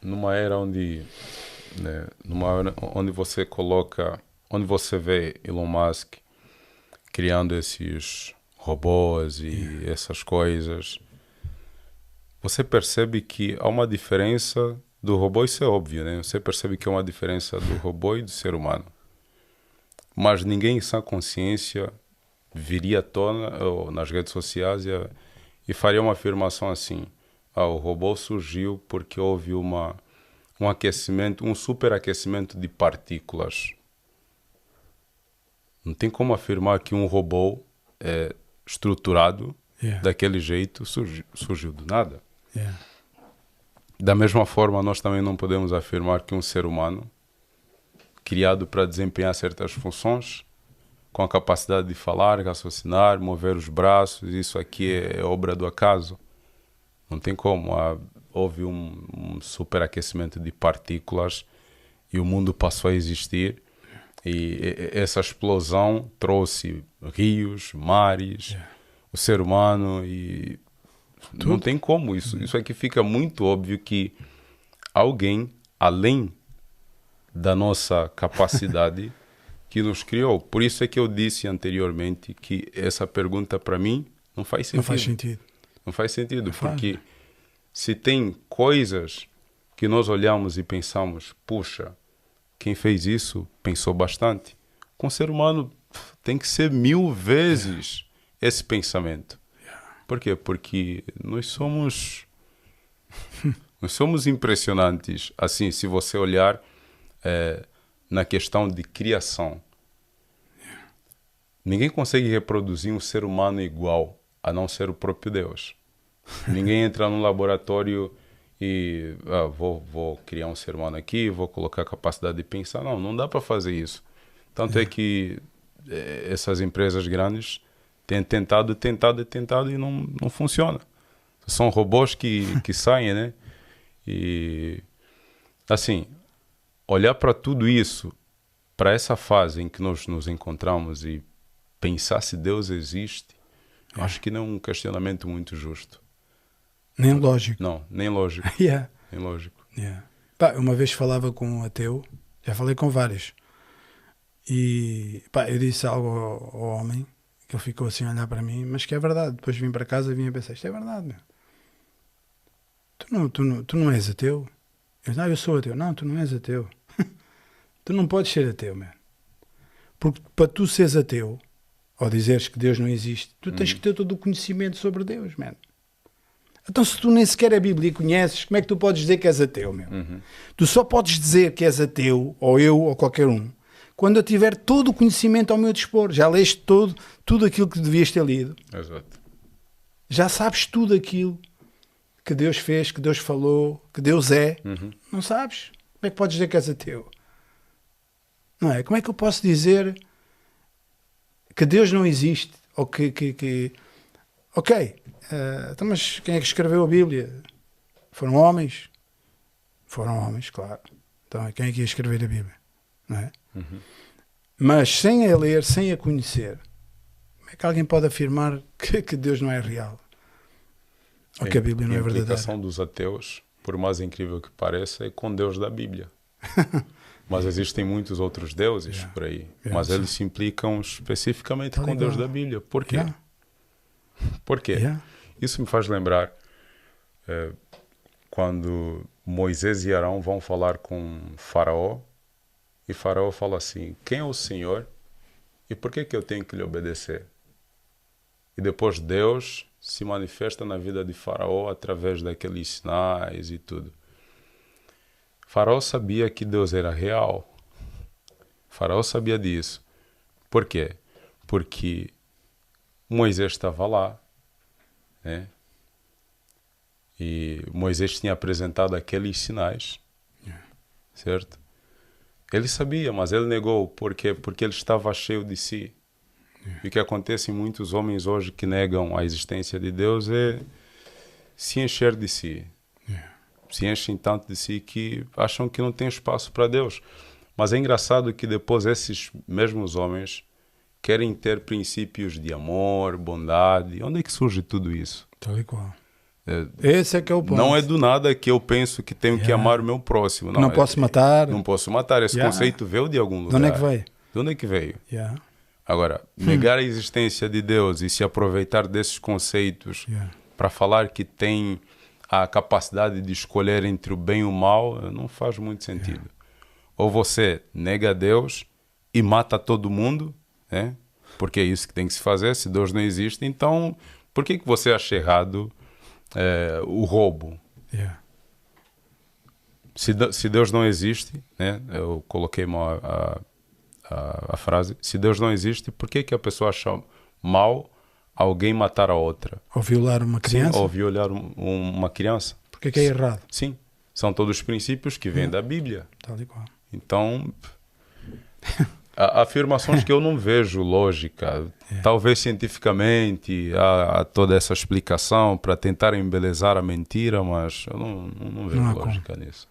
numa era onde, né, numa era onde você coloca, onde você vê Elon Musk criando esses robôs e essas coisas, você percebe que há uma diferença do robô, isso é óbvio, né? Você percebe que há uma diferença do robô e do ser humano. Mas ninguém em sã consciência viria à tona ou nas redes sociais e faria uma afirmação assim: o robô surgiu porque houve um aquecimento, um superaquecimento de partículas. Não tem como afirmar que um robô estruturado daquele jeito surgiu do nada. Da mesma forma, nós também não podemos afirmar que um ser humano, criado para desempenhar certas funções, com a capacidade de falar, raciocinar, mover os braços, isso aqui é obra do acaso. Não tem como. Houve um superaquecimento de partículas e o mundo passou a existir. E essa explosão trouxe rios, mares, o ser humano e... Tudo. Não tem como. Isso aqui fica muito óbvio que alguém, além da nossa capacidade, que nos criou. Por isso é que eu disse anteriormente que essa pergunta para mim não faz sentido. Não faz sentido. Não faz sentido, porque se tem coisas que nós olhamos e pensamos, puxa, quem fez isso pensou bastante. Com o ser humano tem que ser 1000 vezes esse pensamento. Por quê? Porque nós somos impressionantes. Assim, se você olhar na questão de criação, ninguém consegue reproduzir um ser humano igual, a não ser o próprio Deus. Ninguém entra num laboratório e vou criar um ser humano aqui, vou colocar a capacidade de pensar. Não dá para fazer isso. Tanto é que essas empresas grandes têm tentado e não funciona. São robôs que saem, né? E, assim, olhar para tudo isso, para essa fase em que nós nos encontramos e pensar se Deus existe, acho que não é um questionamento muito justo. Nem lógico. Não, nem lógico. Nem lógico. Pá, uma vez falava com um ateu, já falei com vários, e eu disse algo ao homem, que ele ficou assim a olhar para mim, mas que é verdade. Depois vim para casa e vim a pensar, isto é verdade, meu. Tu não és ateu? Eu disse, eu sou ateu. Não, tu não és ateu. Tu não podes ser ateu, meu. Porque para tu seres ateu, ou dizeres que Deus não existe, tu tens que ter todo o conhecimento sobre Deus, man. Então se tu nem sequer a Bíblia conheces, como é que tu podes dizer que és ateu, meu? Tu só podes dizer que és ateu, ou eu, ou qualquer um, quando eu tiver todo o conhecimento ao meu dispor. Já leste tudo aquilo que devias ter lido. Exato. Já sabes tudo aquilo que Deus fez, que Deus falou, que Deus é. Não sabes? Como é que podes dizer que és ateu? Não é? Como é que eu posso dizer que Deus não existe? Ou que... Ok, então, mas quem é que escreveu a Bíblia? Foram homens? Foram homens, claro. Então, quem é que ia escrever a Bíblia? Não é? Mas sem a ler, sem a conhecer, como é que alguém pode afirmar que Deus não é real? Ou que a Bíblia não é verdadeira? A implicação dos ateus, por mais incrível que pareça, é com Deus da Bíblia. Mas existem muitos outros deuses por aí. Mas eles se implicam especificamente com Deus da Bíblia. Por quê? Por quê? Isso me faz lembrar quando Moisés e Arão vão falar com Faraó, e Faraó fala assim, quem é o Senhor e por que eu tenho que lhe obedecer? E depois Deus se manifesta na vida de Faraó através daqueles sinais e tudo. Faraó sabia que Deus era real. Faraó sabia disso. Por quê? Porque Moisés estava lá, né? E Moisés tinha apresentado aqueles sinais, certo? Ele sabia, mas ele negou. Por quê? Porque ele estava cheio de si. E o que acontece em muitos homens hoje que negam a existência de Deus é se encher de si. Se enchem tanto de si que acham que não tem espaço para Deus. Mas é engraçado que depois esses mesmos homens querem ter princípios de amor, bondade. Onde é que surge tudo isso? Tal e qual. Esse é que é o ponto. Não é do nada que eu penso que tenho que amar o meu próximo. Não posso matar. Não posso matar. Esse conceito veio de algum lugar. De onde é que veio? De onde é que veio? Agora, negar a existência de Deus e se aproveitar desses conceitos para falar que tem a capacidade de escolher entre o bem e o mal, não faz muito sentido. Ou você nega Deus e mata todo mundo, né? Porque é isso que tem que se fazer. Se Deus não existe, então por que você acha errado o roubo? Se Deus não existe, né? Eu coloquei a frase, se Deus não existe, por que a pessoa acha mal alguém matar a outra? Ou violar uma criança? Sim, ou violar uma criança. Por que é errado? Sim, são todos princípios que vêm da Bíblia. Tal e qual. Então, afirmações que eu não vejo lógica. Talvez cientificamente há toda essa explicação para tentar embelezar a mentira, mas eu não vejo lógica nisso.